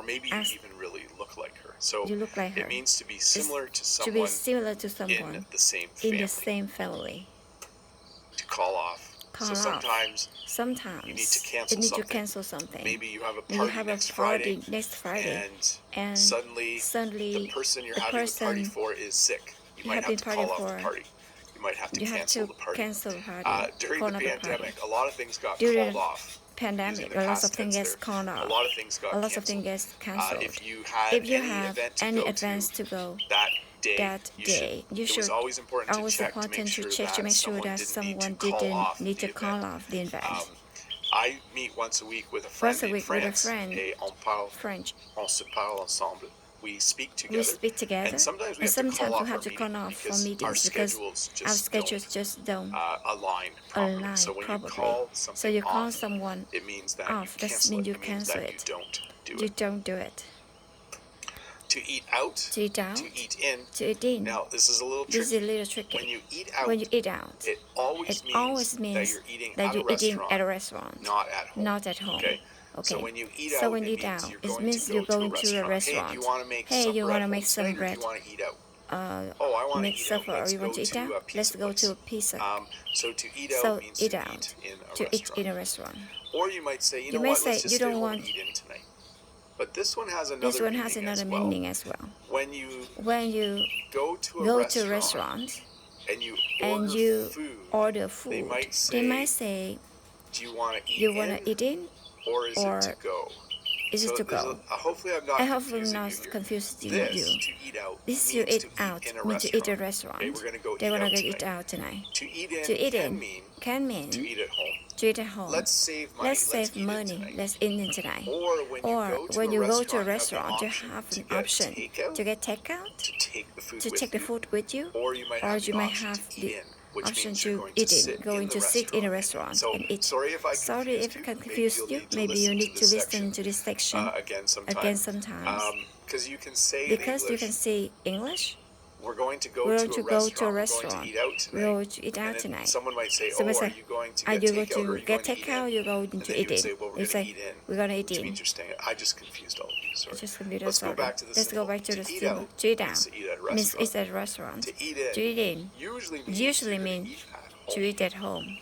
or maybe you as even really look like her. So you look like her. it means to be similar to To be someone similar to in someone the same in family. the same family. To call off. Call So off. sometimes Sometimes you need to cancel you need something. to cancel something. Maybe you have a Maybe you party have a next party Friday, next Friday, and suddenly the person you're the having the party person for is sick. You you might have have been to party call off the for, party. You might have to you have cancel to the party. cancel the party, During call the another pandemic, party. a lot of things got During called the off. pandemic, the a lot past of things tense gets there. called off. A lot of things got A lot of canceled. things gets cancelled. If you had If you any have event to any go events to to go that day, that day, you it was should always important to always check to make important to sure check to that make sure that someone someone didn't need to the call event. off the event. I meet once a week with a friend Once a in week with a France, friend, et French. on se parle ensemble. We speak We together, speak together, and sometimes we and have to call sometimes we off have our to meeting call off for because our meetings because schedules our just schedules don't just don't align properly. align So when you properly. call So something you call off, someone it means that off. you That cancel means it. you It means cancel that you it. don't do You it. don't do it. To eat out, To eat out, to eat in. to eat in. Now, this is a little This is tricky. a little tricky. When you eat out, When you eat out, it always always means that means you're eating that at a you're eating restaurant, at a restaurant, not at home. not at home. Okay? Okay. So when you eat So out, when it you eat means out, you're it going means to you're go to a going to a restaurant. Hey, do you restaurant. want to make Hey, supper you want at to home make some tonight, or do bread? you want to eat out? Oh, I want to make eat out. supper, or Let's you go want to eat to out? a pizza Let's go place. to a pizza. So to eat So out means eat to out, eat in a to eat restaurant. in a restaurant. Or you might say, you know may what, say let's just you stay don't home want. and eat in tonight. But this one has This another one has meaning another as well. meaning as well. When you When you go to go a to a restaurant restaurant and you and order you food, order food, they might say, do you want to eat you in, want to eat in, or is it or to go? is it to there's go? hopefully I'm I not hope I'm confusing not you here. confusing This, you. to eat out, This means you eat to out, eat in a mean restaurant. to eat at a restaurant. Okay, we're going to go They eat want out to go tonight. eat out tonight. To eat in To eat can in mean can mean to eat at home. to eat at home. Let's save money. Let's save eat money. in tonight. Let's eat in tonight. Or when you go to a restaurant, you have an option to get takeout, to take the food to with take the you, food with you, or you might or have you the might option have to the eat in, which option means you're to going to eat in, sit going in the to sit in a restaurant. restaurant and eat. Sorry if I Sorry if I confused you. Maybe you need to listen to this section again again sometimes. because you can say Because in you can English, say English. we're going to go We're to going to a go to a restaurant. We're going to eat out tonight. We're going to eat out tonight. Someone might say, Someone are say, you going to are get you going takeout or are to you get going to eat takeout? in? You're going And to then eat you would in. say, well, we're You going say, to eat in. we're going to eat Which in. means you're staying. I just confused all of you. Sorry. Just computer. Let's go back to the Let's symbol. go back to the To eat symbol. out To eat means out to eat at a means restaurant. eat at a restaurant. To eat in To eat in usually usually means means to eat at home. to eat at home.